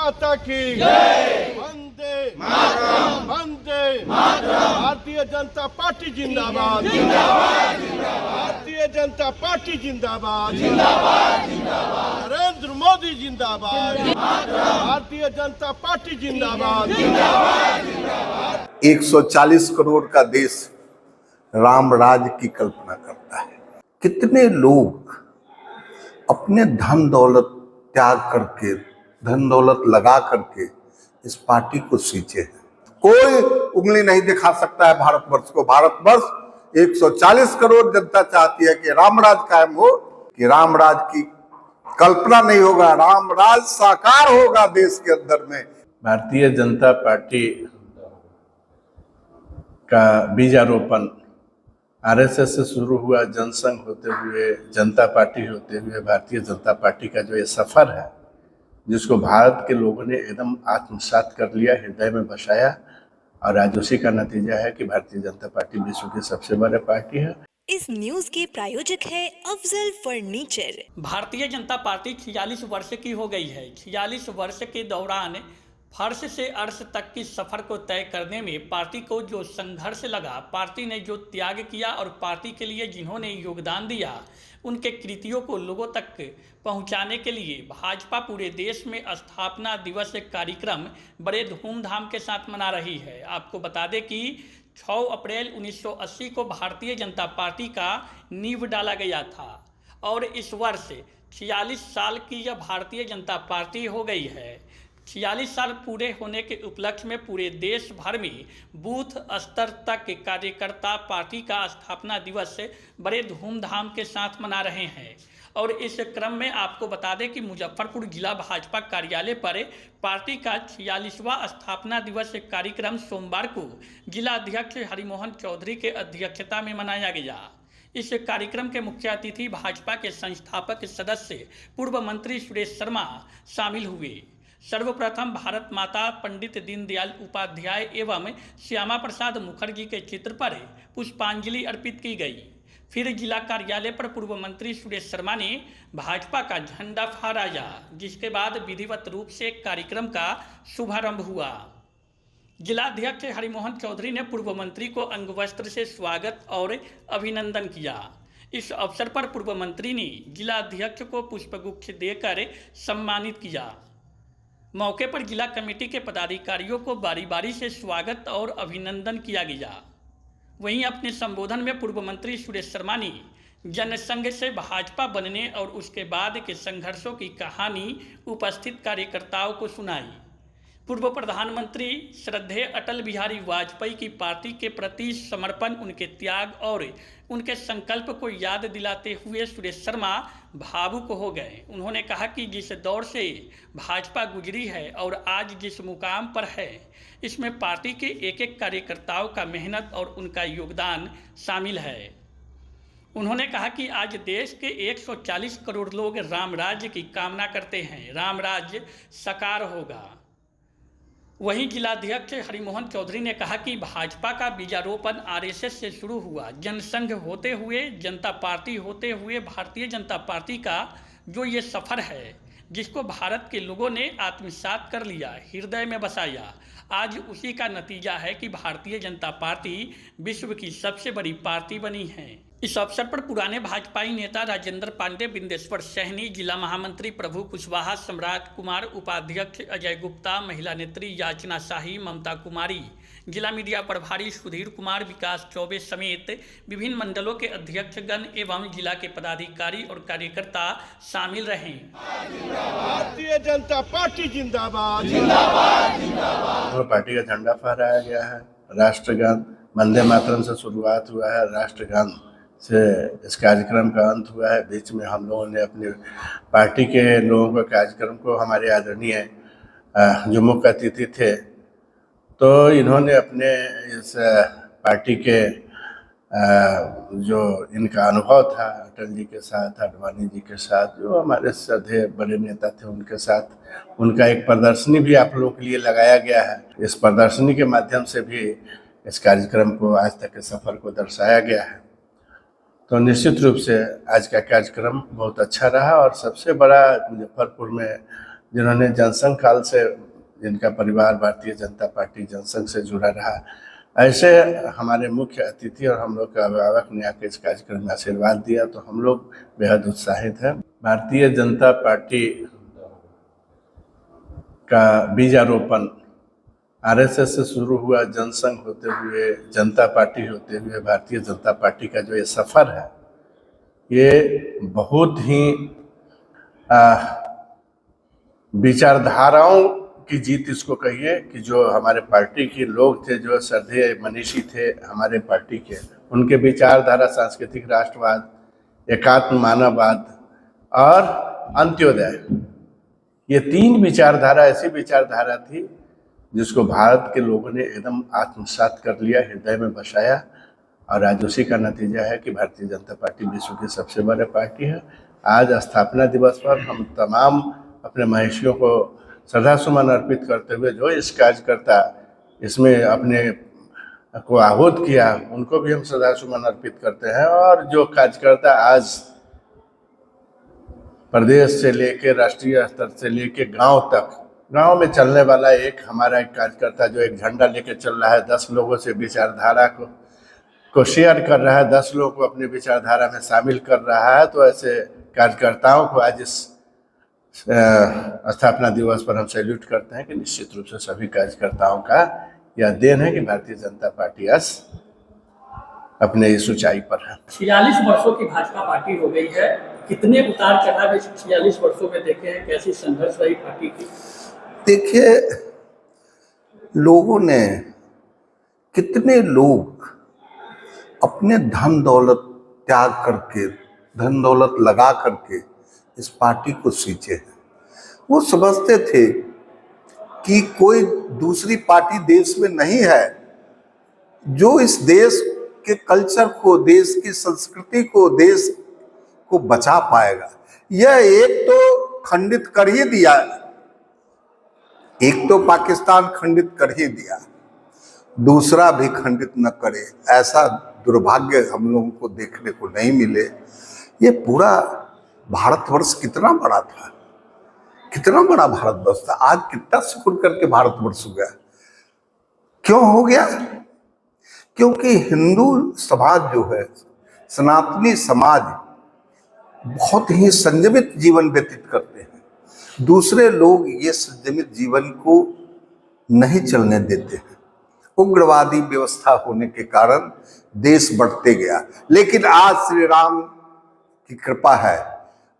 माता की वंदे मातरम, वंदे मातरम। भारतीय जनता पार्टी जिंदाबाद, भारतीय जनता पार्टी जिंदाबाद, नरेंद्र मोदी जिंदाबाद, भारतीय जनता पार्टी जिंदाबाद। 140 करोड़ का देश राम राज्य की कल्पना करता है। कितने लोग अपने धन दौलत त्याग करके, धन दौलत लगा करके इस पार्टी को सींचे हैं। कोई उंगली नहीं दिखा सकता है भारतवर्ष को। भारतवर्ष 140 करोड़ जनता चाहती है कि रामराज कायम हो, कि रामराज की कल्पना नहीं होगा, रामराज साकार होगा देश के अंदर में। भारतीय जनता पार्टी का बीजारोपण आरएसएस से शुरू हुआ, जनसंघ होते हुए, जनता पार्टी होते हुए, भारतीय जनता पार्टी का जो ये सफर है, जिसको भारत के लोगों ने एकदम आत्मसात कर लिया, हृदय में बसाया, और आज उसी का नतीजा है कि भारतीय जनता पार्टी विश्व की सबसे बड़ी पार्टी है। इस न्यूज के प्रायोजक है अफजल फर्नीचर। भारतीय जनता पार्टी 46 वर्ष की हो गई है। 46 वर्ष के दौरान फर्श से अर्श तक की सफर को तय करने में पार्टी को जो संघर्ष लगा, पार्टी ने जो त्याग किया और पार्टी के लिए जिन्होंने योगदान दिया, उनके कृतियों को लोगों तक पहुंचाने के लिए भाजपा पूरे देश में स्थापना दिवस कार्यक्रम बड़े धूमधाम के साथ मना रही है। आपको बता दें कि 6 अप्रैल 1980 को भारतीय जनता पार्टी का नींव डाला गया था और इस वर्ष 46 साल की यह भारतीय जनता पार्टी हो गई है। 46 साल पूरे होने के उपलक्ष्य में पूरे देश भर में बूथ स्तर तक के कार्यकर्ता पार्टी का स्थापना दिवस बड़े धूमधाम के साथ मना रहे हैं। और इस क्रम में आपको बता दें कि मुजफ्फरपुर जिला भाजपा कार्यालय पर पार्टी का 46वां स्थापना दिवस कार्यक्रम सोमवार को जिला अध्यक्ष हरिमोहन चौधरी के अध्यक्षता में मनाया गया। इस कार्यक्रम के मुख्य अतिथि भाजपा के संस्थापक सदस्य पूर्व मंत्री सुरेश शर्मा शामिल हुए। सर्वप्रथम भारत माता पंडित दीनदयाल उपाध्याय एवं श्यामा प्रसाद मुखर्जी के चित्र पर पुष्पांजलि अर्पित की गई। फिर जिला कार्यालय पर पूर्व मंत्री सुरेश शर्मा ने भाजपा का झंडा फहराया, जिसके बाद विधिवत रूप से कार्यक्रम का शुभारंभ हुआ। जिलाध्यक्ष हरिमोहन चौधरी ने पूर्व मंत्री को अंगवस्त्र से स्वागत और अभिनंदन किया। इस अवसर पर पूर्व मंत्री ने जिलाध्यक्ष को पुष्पगुच्छ देकर सम्मानित किया। मौके पर जिला कमेटी के पदाधिकारियों को बारी बारी से स्वागत और अभिनंदन किया गया। वहीं अपने संबोधन में पूर्व मंत्री सुरेश शर्मा ने जनसंघ से भाजपा बनने और उसके बाद के संघर्षों की कहानी उपस्थित कार्यकर्ताओं को सुनाई। पूर्व प्रधानमंत्री श्रद्धेय अटल बिहारी वाजपेयी की पार्टी के प्रति समर्पण, उनके त्याग और उनके संकल्प को याद दिलाते हुए सुरेश शर्मा भावुक हो गए। उन्होंने कहा कि जिस दौर से भाजपा गुजरी है और आज जिस मुकाम पर है, इसमें पार्टी के एक एक कार्यकर्ताओं का मेहनत और उनका योगदान शामिल है। उन्होंने कहा कि आज देश के 140 करोड़ लोग राम राज्य की कामना करते हैं, राम राज्य साकार होगा। वहीं जिलाध्यक्ष हरिमोहन चौधरी ने कहा कि भाजपा का बीजारोपण आरएसएस से शुरू हुआ, जनसंघ होते हुए, जनता पार्टी होते हुए भारतीय जनता पार्टी का जो ये सफ़र है, जिसको भारत के लोगों ने आत्मसात कर लिया, हृदय में बसाया, आज उसी का नतीजा है कि भारतीय जनता पार्टी विश्व की सबसे बड़ी पार्टी बनी है। इस अवसर पर पुराने भाजपाई नेता राजेंद्र पांडे, बिंदेश्वर सहनी, जिला महामंत्री प्रभु कुशवाहा, सम्राट कुमार, उपाध्यक्ष अजय गुप्ता, महिला नेत्री याचना शाही, ममता कुमारी, जिला मीडिया प्रभारी सुधीर कुमार, विकास चौबे समेत विभिन्न मंडलों के अध्यक्षगण एवं जिला के पदाधिकारी और कार्यकर्ता शामिल रहे। भारतीय जनता पार्टी जिंदाबाद, पार्टी का झंडा फहराया गया है। राष्ट्रगान वंदे मातरम से शुरुआत हुआ है, राष्ट्रगान से इस कार्यक्रम का अंत हुआ है। बीच में हम लोगों ने अपने पार्टी के लोगों के कार्यक्रम को, हमारे आदरणीय जो मुख्य अतिथि थे, तो इन्होंने अपने इस पार्टी के जो इनका अनुभव था अटल जी के साथ, आडवाणी जी के साथ, जो हमारे श्रद्धेय बड़े नेता थे, उनके साथ उनका एक प्रदर्शनी भी आप लोगों के लिए लगाया गया है। इस प्रदर्शनी के माध्यम से भी इस कार्यक्रम को, आज तक के सफ़र को दर्शाया गया है। तो निश्चित रूप से आज का कार्यक्रम बहुत अच्छा रहा और सबसे बड़ा मुजफ्फरपुर में जिन्होंने जनसंघ काल से, जिनका परिवार भारतीय जनता पार्टी जनसंघ से जुड़ा रहा, ऐसे हमारे मुख्य अतिथि और हम लोग के अभिभावक ने आकर इस कार्यक्रम में आशीर्वाद दिया, तो हम लोग बेहद उत्साहित हैं। भारतीय जनता पार्टी का बीजारोपण आरएसएस से शुरू हुआ, जनसंघ होते हुए, जनता पार्टी होते हुए, भारतीय जनता पार्टी का जो ये सफ़र है, ये बहुत ही विचारधाराओं की जीत इसको कहिए, कि जो हमारे पार्टी के लोग थे, जो श्रद्धेय मनीषी थे हमारे पार्टी के, उनके विचारधारा सांस्कृतिक राष्ट्रवाद, एकात्म मानववाद और अंत्योदय, ये 3 विचारधारा ऐसी विचारधारा थी जिसको भारत के लोगों ने एकदम आत्मसात कर लिया, हृदय में बसाया, और आज उसी का नतीजा है कि भारतीय जनता पार्टी विश्व की सबसे बड़ी पार्टी है। आज स्थापना दिवस पर हम तमाम अपने महिषियों को श्रद्धा सुमन अर्पित करते हुए, जो इस कार्यकर्ता इसमें अपने को आहूत किया, उनको भी हम श्रद्धा सुमन अर्पित करते हैं। और जो कार्यकर्ता आज प्रदेश से लेके राष्ट्रीय स्तर से लेके गांव तक, गांव में चलने वाला एक हमारा एक कार्यकर्ता जो एक झंडा लेके चल रहा है, 10 लोगों से विचारधारा को शेयर कर रहा है, 10 लोगों को अपनी विचारधारा में शामिल कर रहा है, तो ऐसे कार्यकर्ताओं को आज इस स्थापना दिवस पर हम सैल्यूट करते हैं कि निश्चित रूप से सभी कार्यकर्ताओं का यह देन है कि भारतीय जनता पार्टी आज अपने इस ऊंचाई पर है। 46 वर्षों की भाजपा पार्टी हो गई है, कितने उतार चढ़ाव इस 46 वर्षों में देखे हैं, कैसी संघर्ष रही पार्टी की? देखिए, लोगों ने, कितने लोग अपने धन दौलत त्याग करके, धन दौलत लगा करके इस पार्टी को सींचे हैं। वो समझते थे कि कोई दूसरी पार्टी देश में नहीं है जो इस देश के कल्चर को, देश की संस्कृति को, देश को बचा पाएगा। यह एक तो खंडित कर ही दिया, एक तो पाकिस्तान खंडित कर ही दिया, दूसरा भी खंडित न करे, ऐसा दुर्भाग्य हम लोगों को देखने को नहीं मिले। ये पूरा भारतवर्ष कितना बड़ा था, कितना बड़ा भारतवर्ष था, आज कितना सिकुड़ करके भारतवर्ष हो गया। क्यों हो गया? क्योंकि हिंदू समाज जो है, सनातनी समाज, बहुत ही संयमित जीवन व्यतीत करते हैं। दूसरे लोग ये संयमित जीवन को नहीं चलने देते हैं। उग्रवादी व्यवस्था होने के कारण देश बढ़ते गया, लेकिन आज श्री राम की कृपा है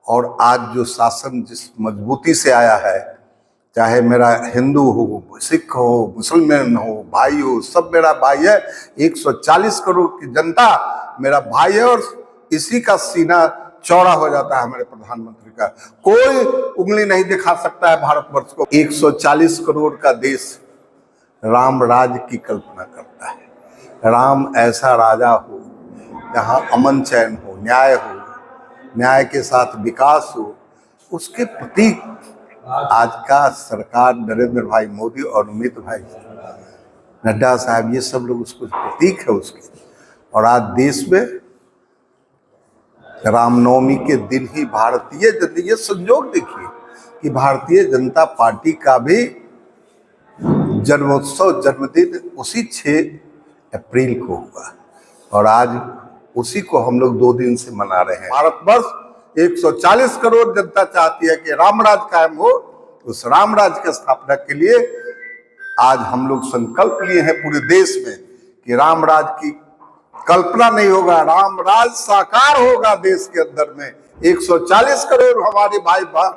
और आज जो शासन जिस मजबूती से आया है, चाहे मेरा हिंदू हो, सिख हो, मुसलमान हो, भाई हो, सब मेरा भाई है। 140 करोड़ की जनता मेरा भाई है और इसी का सीना चौड़ा हो जाता है हमारे प्रधानमंत्री का। कोई उंगली नहीं दिखा सकता है भारतवर्ष को। 140 करोड़ का देश राम राज की कल्पना करता है। राम ऐसा राजा हो जहाँ अमन चैन हो, न्याय हो, न्याय के साथ विकास हो, उसके प्रतीक आज का सरकार नरेंद्र भाई मोदी और अमित भाई नड्डा साहब, ये सब लोग उसको प्रतीक है उसके। और आज देश में रामनवमी के दिन ही भारतीय जनता, ये संयोग देखिए कि भारतीय जनता पार्टी का भी जन्मोत्सव, जन्मदिन उसी 6 अप्रैल को हुआ और आज उसी को हम लोग 2 दिन से मना रहे हैं। भारतवर्ष 140 करोड़ जनता चाहती है कि रामराज कायम हो। उस रामराज की स्थापना के लिए आज हम लोग संकल्प लिए हैं पूरे देश में कि रामराज की कल्पना नहीं होगा, रामराज साकार होगा देश के अंदर में। 140 करोड़ हमारे भाई बहन,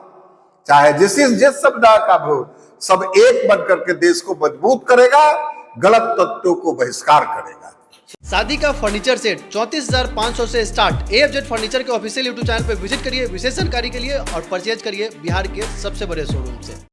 चाहे जिस समुदाय का हो, सब एक बन करके देश को मजबूत करेगा, गलत तत्वों को बहिष्कार करेगा। शादी का फर्नीचर सेट 34,500 से स्टार्ट। AFZ फर्नीचर के ऑफिशियल YouTube चैनल पर विजिट करिए विशेष जानकारी के लिए और परचेज करिए बिहार के सबसे बड़े शोरूम से।